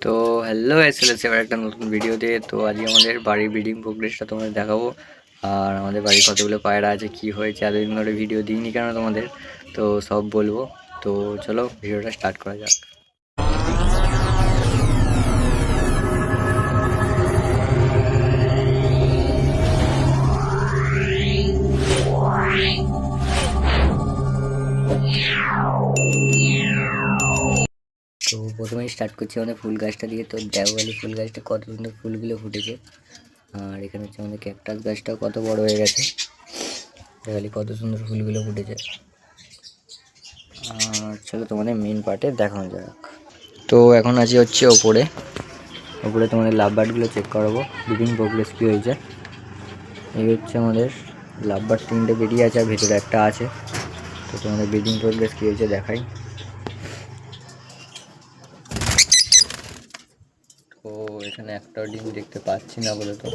তো hello SLS এবার একটা নতুন ভিডিও দিয়ে তো আজকে আমাদের বাড়ির ব্রিডিং প্রোগ্রেসটা তোমাদের দেখাবো। আর আমাদের বাড়ি কতগুলো পায়রা আছে, কি হয়েছে, এতদিন ধরে ভিডিও দিইনি কেন তোমাদের, তো সব বলবো। তো চলো ভিডিওটা স্টার্ট করা যাক। তো প্রথমেই স্টার্ট করছি আমাদের ফুল গাছটা দিয়ে। তো দেওয়ালি ফুল গাছটা কত সুন্দর ফুলগুলো ফুটেছে। আর এখানে হচ্ছে আমাদের ক্যাকটাস গাছটাও কত বড় হয়ে গেছে, দেওয়ালি কত সুন্দর ফুলগুলো ফুটেছে। আর চলো তোমাদের মেন পার্টে দেখানো যাক। তো এখন আছি হচ্ছে ওপরে তোমাদের লাভ বার্ডগুলো চেক করাবো, ব্রিডিং প্রোগ্রেস কী হয়েছে। এই হচ্ছে আমাদের লাভ বার্ড, 3টে বেরিয়ে আছে আর ভেতরে একটা আছে। তো তোমাদের ব্রিডিং প্রোগ্রেস কী হয়েছে দেখাই। তো এখানে একটা ডিম দেখতে পাচ্ছি না বলে, তো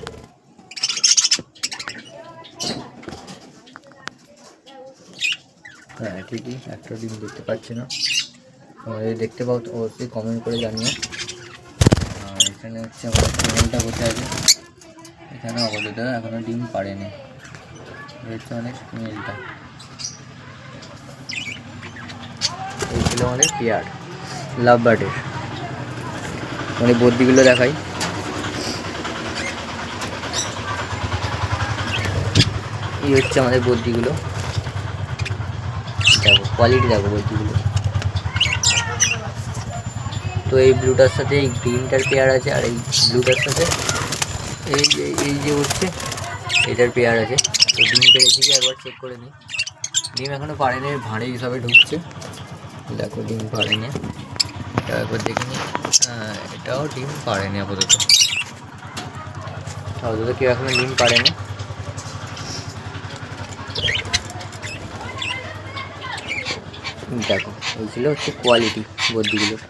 হ্যাঁ ঠিকই একটা ডিম দেখতে পাচ্ছি না। তোমাদের দেখতে পাও তো অবশ্যই কমেন্ট করে জানিও। আর এখানে হচ্ছে আমাদের ফিমেলটা কোথায় আছে, এখানে আপাতত এখনো ডিম পাড়েনি। হচ্ছে অনেক ফিমেলটা, এই ছিল আমাদের পেয়ার লাভ বার্ডের। মানে বদ্যিগুলো দেখাই। এই হচ্ছে আমাদের বদ্যিগুলো, দেখো কোয়ালিটি দেখো বদ্যিগুলো। তো এই ব্লুটার সাথে এই গ্রিনটার পেয়ার আছে, আর এই ব্লুটার সাথে এই যে হচ্ছে এটার পেয়ার আছে। তো ডিম পেরেছি কি একবার চেক করে নিই। ডিম এখনও পাড়েনি, ভাঁড়ে হিসাবে ঢুকছে। দেখো ডিম পাড়েনি, এটা একবার দেখে নিই। এটাও ডিম পাড়েনি আপাতত কেউ এখনো ডিম পাড়েনি। দেখো এই ছিল হচ্ছে কোয়ালিটি বদ্যিগুলোর।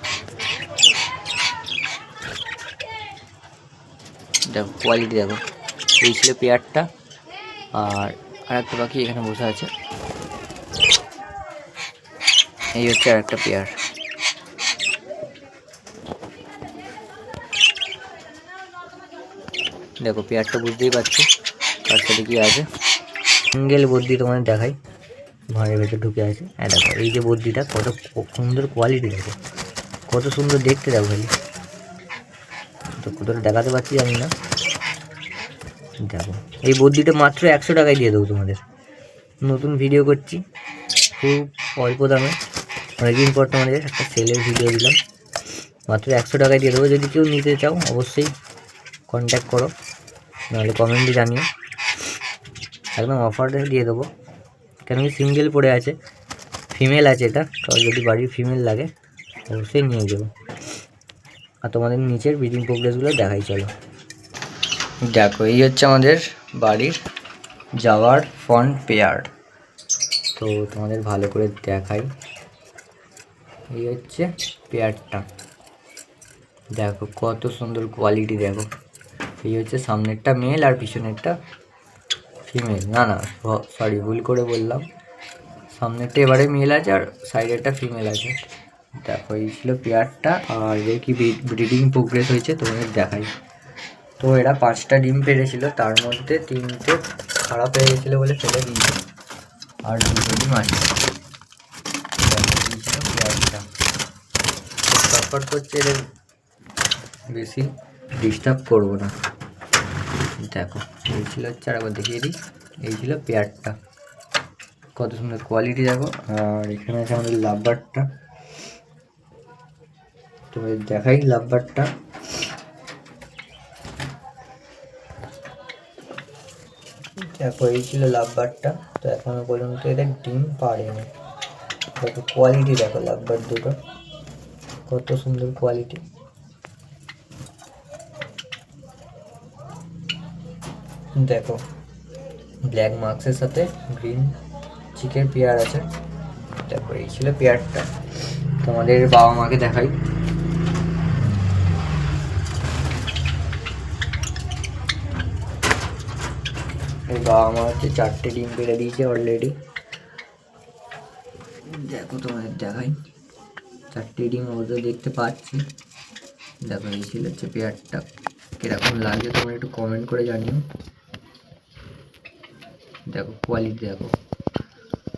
দেখো কোয়ালিটি দেখো, এই ছিল পেয়ারটা। আর একটা পাখি এখানে বসে আছে, এই হচ্ছে আর একটা পেয়ার। দেখো পেয়ারটা বুঝতেই পারছো তার সাথে কি আছে। সিঙ্গেল বদ্যি তোমাদের দেখাই, ভাঁড়ের ভেতর ঢুকে আছে। হ্যাঁ দেখো এই যে বদ্যিটা কত সুন্দর কোয়ালিটি, দেখো কত সুন্দর দেখতে। দেখো খালি তো কতটা দেখাতে পারছি জানি না। দেখো এই বদ্যিটা মাত্র 100 টাকায় দিয়ে দেবো তোমাদের। নতুন ভিডিও করছি, খুব অল্প দামে, অনেকদিন পর তোমাদের একটা সেলের ভিডিও দিলাম। মাত্র 100 টাকায় দিয়ে দেবো। যদি কেউ নিতে চাও অবশ্যই কন্ট্যাক্ট করো, নাহলে কমেন্টে জানিও। একদম অফারে দিয়ে দেবো, কেন কি সিঙ্গেল পড়ে আছে, ফিমেল আছে এটা। তো যদি বাড়ির ফিমেল লাগে অবশ্যই নিয়ে যাবো। আর তোমাদের নিচের ব্রিডিং প্রোগ্রেসগুলো দেখাই চলো। দেখো এই হচ্ছে আমাদের বাড়ির যাওয়ার ফ্রন্ট পেয়ার। তো তোমাদের ভালো করে দেখাই, এই হচ্ছে পেয়ারটা। দেখো কত সুন্দর কোয়ালিটি দেখো। এই হচ্ছে সামনেরটা মেল আর পিছনেরটা ফিমেল। না সরি ভুল করে বললাম, সামনেরটা এবারে মেল আছে আর সাইডেরটা ফিমেল আছে। দেখো এই ছিল পেয়ারটা। আর এর কি ব্রিডিং প্রোগ্রেস হয়েছে তোমাদের দেখাই। তো এরা 5টা ডিম পেড়েছিল, তার মধ্যে 3টে খারাপ হয়ে গেছিলো বলে ফেলে দিয়েছে, আর 2টো ডিম আছে। ছিল পেয়ারটা সাফার করছে, এদের বেশি ডিস্টার্ব করবো না। দেখো এই ছিল হচ্ছে, আর একবার দেখিয়ে দিই, এই ছিল পেয়ারটা, কত সুন্দর কোয়ালিটি দেখো। আর এখানে আছে আমাদের লাভ বার্ডটা, তোমাদের দেখাই লাভ বার্ডটা। দেখো এই ছিল লাভ বার্ডটা। তো এখনো পর্যন্ত এদের ডিম পাড়েনি। দেখো কোয়ালিটি দেখো, লাভ বার্ড দুটো কত সুন্দর কোয়ালিটি। দেখো ব্ল্যাক মার্কসের সাথে গ্রিন চিকের পেয়ার আছে। দেখো এই ছিল পেয়ারটা। তোমাদের বাবা মাকে দেখাই। এই বাবা মা হচ্ছে 4টে ডিম পেড়ে দিয়েছে অলরেডি। দেখো তোমাদের দেখাই, 4টে ডিম অবশ্য দেখতে পাচ্ছি। দেখো এই ছিল হচ্ছে পেয়ারটা, কিরকম লাগে তোমরা একটু কমেন্ট করে জানিও। দেখো কোয়ালিটি দেখো,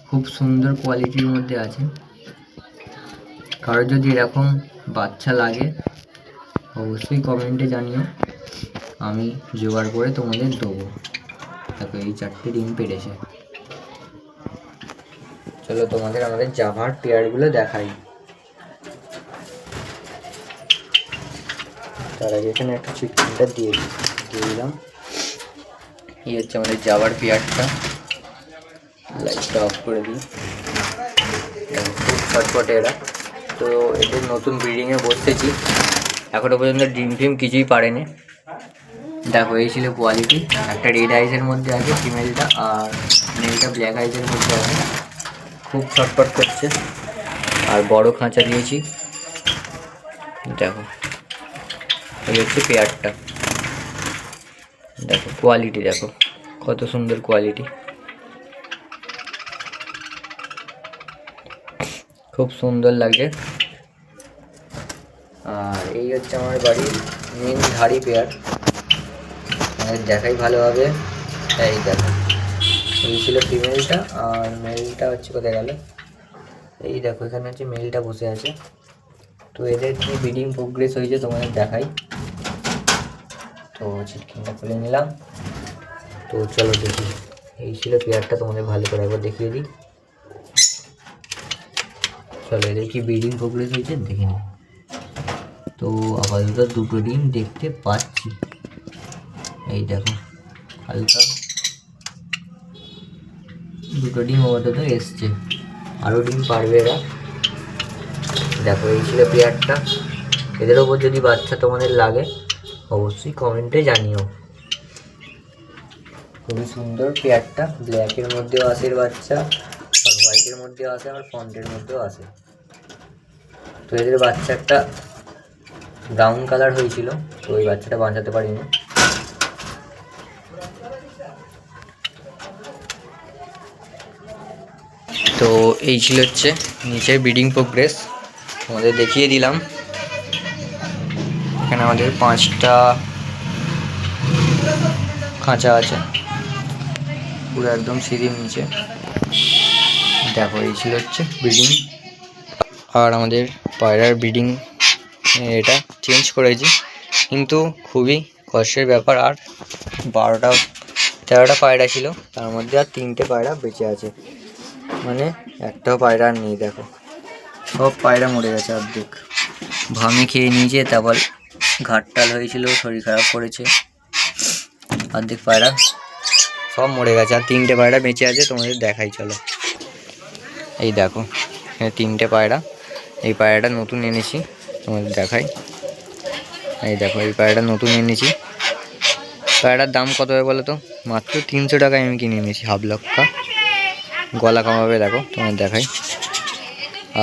খুব সুন্দর কোয়ালিটির মধ্যে আছে। কারোর যদি এরকম বাচ্চা লাগে অবশ্যই কমেন্টে জানিও, আমি জোগাড় করে তোমাদের দেবো। দেখো এই 4টে ডিম পেড়েছে। চলো তোমাদের আমাদের জাভার পেয়ারগুলো দেখাই। তার আগে এখানে একটা চিকেনটা দিয়ে দিলাম। এই হচ্ছে আমাদের জাভার পেয়ারটা, লাইটটা অফ করে দিই। খুব ছটপটে এরা, তো এদের নতুন ব্রিডিংয়ে বসতেছি, এখনো পর্যন্ত ডিম ফিম কিছুই পারেনি। দেখো এই ছিল কোয়ালিটি, একটা রেড আইসের মধ্যে আছে ফিমেলটা, আর মেলটা ব্ল্যাক আইসের মধ্যে আছে। খুব ছটপট করছে, আর বড় খাঁচা দিয়েছি। দেখো এই হচ্ছে পেয়ারটা, দেখো কোয়ালিটি দেখো কত সুন্দর কোয়ালিটি, খুব সুন্দর লাগে। আর এই হচ্ছে আমার বাড়ির মেন ধাড়ি পেয়ার, আমাদের দেখাই ভালোভাবে। এই দেখো এই ছিল ফিমেলটা, আর মেলটা হচ্ছে কোথায় গেল, এই দেখো এখানে হচ্ছে মেলটা বসে আছে। তো এদের কি ব্রিডিং প্রোগ্রেস হয়েছে তোমাদের দেখাই। তো চিকেনটা খুলে নিলাম, তো চলো দেখি। এই ছিল পেয়ারটা, তোমাদের ভালো করে একবার দেখিয়ে দিই। চলো এদের কি ব্রিডিং প্রোগ্রেস হয়েছে দেখে নিই। তো আপাতত 2টো ডিম দেখতে পাচ্ছি, এই দেখো হালকা 2টো ডিম আপাতত এসছে, আরও ডিম পারবে এরা। দেখো এই ছিল পেয়ারটা, এদের ওপর যদি বাচ্চা তোমাদের লাগে অবশ্যই কমেন্টে জানিও। খুবই সুন্দর পেয়ারটা, ব্ল্যাকের মধ্যেও আসে এর বাচ্চা, আর হোয়াইটের মধ্যেও আসে, আর ফন্টের মধ্যেও আসে। তো এদের বাচ্চা একটা ব্রাউন কালার হয়েছিল, তো ওই বাচ্চাটা বাঁচাতে পারিনি। তো এই ছিল হচ্ছে নিচের ব্রিডিং প্রোগ্রেস, তোমাদের দেখিয়ে দিলাম। এখানে আমাদের 5টা খাঁচা আছে, পুরো একদম সিঁড়ির নিচে। দেখো এই ছিল হচ্ছে ব্রিডিং, আর আমাদের পায়রার ব্রিডিং এটা চেঞ্জ করেছি, কিন্তু খুবই কষ্টের ব্যাপার। আর 13টা পায়রা ছিল, তার মধ্যে আর 3টে পায়রা বেঁচে আছে, মানে একটাও পায়রা আর নেই। দেখো সব পায়রা মরে গেছে, অর্ধেক ভামে খেয়ে নিয়েছে, তারপর ঘাটটাল হয়েছিল, শরীর খারাপ করেছে, অর্ধেক পায়রা সব মরে গেছে, আর 3টে পায়রা বেঁচে আছে, তোমাদের দেখাই চলো। এই দেখো এখানে 3টে পায়রা, এই পায়রাটা নতুন এনেছি, তোমাদের দেখাই। এই দেখো এই পায়রাটা নতুন এনেছি, পায়রাটার দাম কত হবে বলো তো, মাত্র 300 টাকায় আমি কিনে এনেছি, হাফ লক্কা, গলা কামাবে। দেখো তোমাদের দেখাই।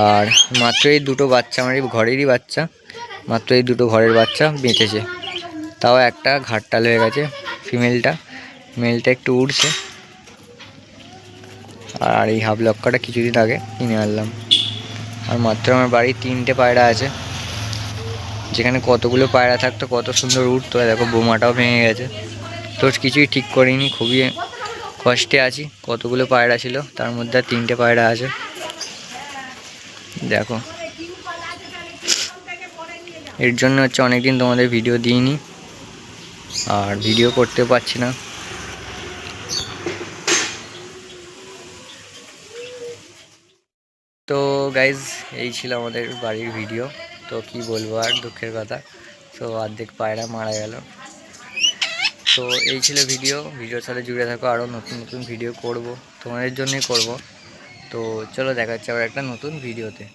আর মাত্র এই 2টো বাচ্চা, আমার এই ঘরেরই বাচ্চা, মাত্র এই 2টো ঘরের বাচ্চা বেঁচেছে, তাও একটা ঘাটটাল হয়ে গেছে ফিমেলটা, মেলটা একটু উড়ছে। আর এই হাফ লক্কাটা কিছুদিন আগে কিনে আনলাম। আর মাত্র আমার বাড়ির 3টে পায়রা আছে, যেখানে কতগুলো পায়রা থাকতো কত সুন্দর উঠতো। দেখো বোমাটাও ভেঙে গেছে, তো কিছুই ঠিক করিনি, খুবই কষ্টে আছি। কতগুলো পায়রা ছিল, তার মধ্যে 3টে পায়রা আছে। দেখো এর জন্য হচ্ছে অনেকদিন তোমাদের ভিডিও দিইনি, আর ভিডিও করতে পারছি না। তো গাইজ এই ছিল আমাদের বাড়ির ভিডিও, তো কি বলবো আর, দুঃখের কথা। তো অর্ধেক পায়রা মারা গেল। তো এই ছিল ভিডিওর সাথে জুড়ে থাকো, আরও নতুন নতুন ভিডিও করব, তোমাদের জন্যই করব। তো চলো দেখা হচ্ছে আবার একটা নতুন ভিডিওতে।